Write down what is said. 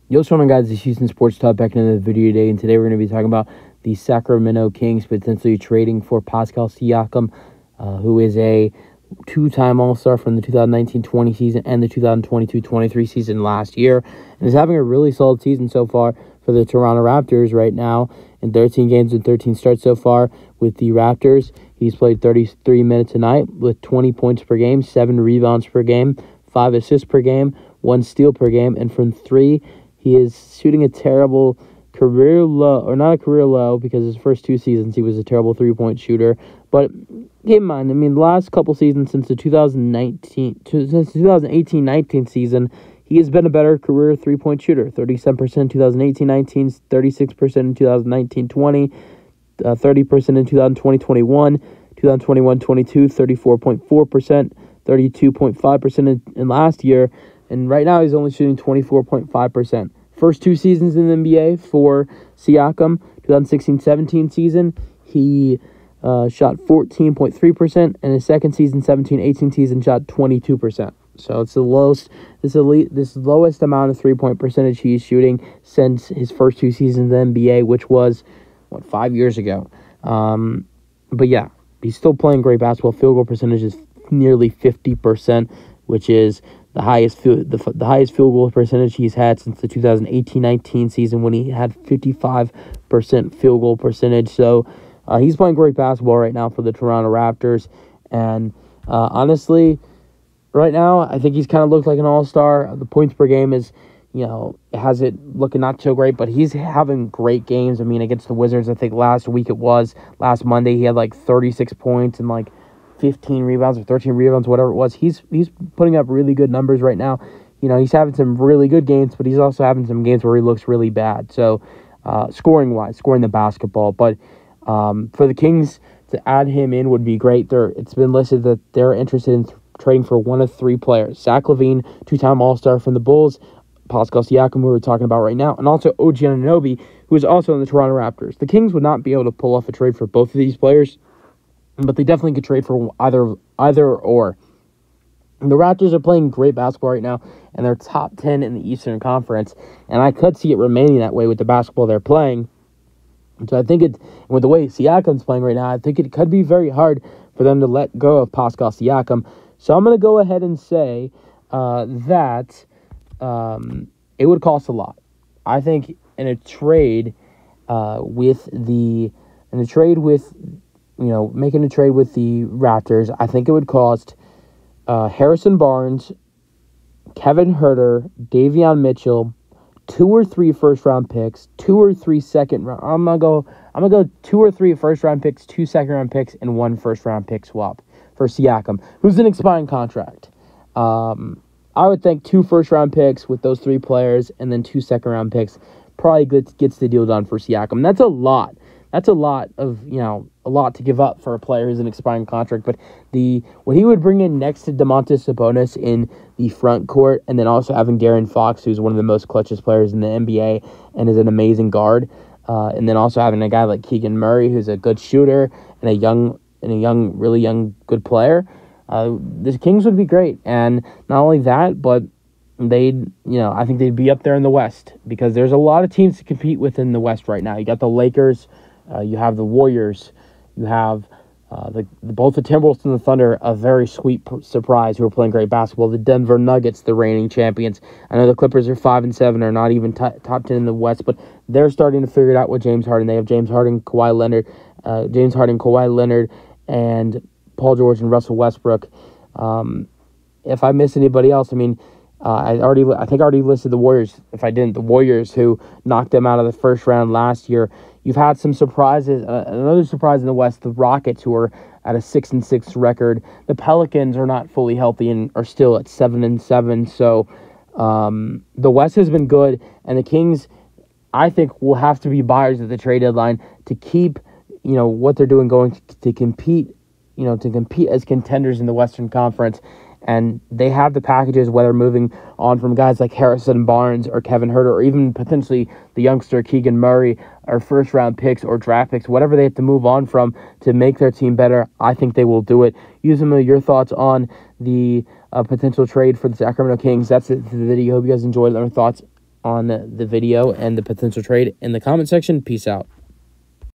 Yo, what's going on, guys? It's Houston Sports Talk back into the video today, and today we're going to be talking about the Sacramento Kings potentially trading for Pascal Siakam, who is a two-time All-Star from the 2019-20 season and the 2022-23 season last year, and is having a really solid season so far for the Toronto Raptors right now. In 13 games and 13 starts so far with the Raptors, he's played 33 minutes a night with 20 points per game, 7 rebounds per game, 5 assists per game, 1 steal per game, and from 3, he is shooting a terrible career low, or not a career low, because his first 2 seasons he was a terrible three-point shooter. But keep in mind, the last couple seasons since the 2018-19 season, he has been a better career three-point shooter. 37% in 2018-19, 36% in 2019-20, 30% in 2020-21, 2021-22, 34.4%, 32.5% in last year. And right now, he's only shooting 24.5%. First 2 seasons in the NBA for Siakam, 2016-17 season, he shot 14.3%, and his second season, 17-18 season, shot 22%. So it's the lowest, this lowest amount of three-point percentage he's shooting since his first 2 seasons in the NBA, which was, 5 years ago. But yeah, he's still playing great basketball. Field goal percentage is nearly 50%, which is the highest field goal percentage he's had since the 2018-19 season, when he had 55% field goal percentage. So he's playing great basketball right now for the Toronto Raptors. And honestly, right now, I think he's kind of looked like an all-star. The points per game is, has it looking not so great, but he's having great games. Against the Wizards, I think last Monday, he had 36 points and 15 rebounds or 13 rebounds, whatever it was. He's putting up really good numbers right now. He's having some really good games, but he's also having some games where he looks really bad. So, scoring the basketball. But for the Kings to add him in would be great. It's been listed that they're interested in trading for one of 3 players: Zach LaVine, 2-time All-Star from the Bulls, Pascal Siakam, who we're talking about right now, and also OG Anunoby, who is also in the Toronto Raptors. The Kings would not be able to pull off a trade for both of these players, but they definitely could trade for either or. And the Raptors are playing great basketball right now, and they're top 10 in the Eastern Conference, and I could see it remaining that way with the basketball they're playing. So I think with the way Siakam's playing right now, I think it could be very hard for them to let go of Pascal Siakam. So I'm going to go ahead and say that it would cost a lot. I think in a trade making a trade with the Raptors, I think it would cost Harrison Barnes, Kevin Huerter, Davion Mitchell, 2 or 3 first-round picks, 2 or 3 second-round. I'm gonna go 2 or 3 first-round picks, 2 second-round picks, and 1 first-round pick swap for Siakam, who's an expiring contract. I would think 2 first-round picks with those 3 players, and then 2 second-round picks probably gets the deal done for Siakam. That's a lot. That's a lot to give up for a player who's an expiring contract. But what he would bring in next to Domantas Sabonis in the front court, and then also having De'Aaron Fox, who's one of the most clutchest players in the NBA and is an amazing guard, and then also having a guy like Keegan Murray, who's a good shooter and a really young, good player. The Kings would be great. And not only that, but I think they'd be up there in the West, because there's a lot of teams to compete with in the West right now. You got the Lakers, you have the Warriors, you have both the Timberwolves and the Thunder, a very sweet surprise, who are playing great basketball. The Denver Nuggets, the reigning champions. I know the Clippers are 5-7, are not even top 10 in the West, but they're starting to figure it out with James Harden. They have James Harden, Kawhi Leonard, and Paul George and Russell Westbrook. If I miss anybody else, I think I already listed the Warriors. If I didn't, the Warriors, who knocked them out of the first round last year. You've had some surprises. Another surprise in the West, the Rockets, who are at a 6-6 record. The Pelicans are not fully healthy and are still at 7-7. So the West has been good, and the Kings, I think, will have to be buyers at the trade deadline to keep what they're doing going to compete. To compete as contenders in the Western Conference. And they have the packages, whether moving on from guys like Harrison Barnes or Kevin Huerter, or even potentially the youngster Keegan Murray, or first-round picks or draft picks, whatever they have to move on from to make their team better. I think they will do it. Use some of your thoughts on the potential trade for the Sacramento Kings. That's it for the video. Hope you guys enjoyed. Let me know your thoughts on the video and the potential trade in the comment section. Peace out.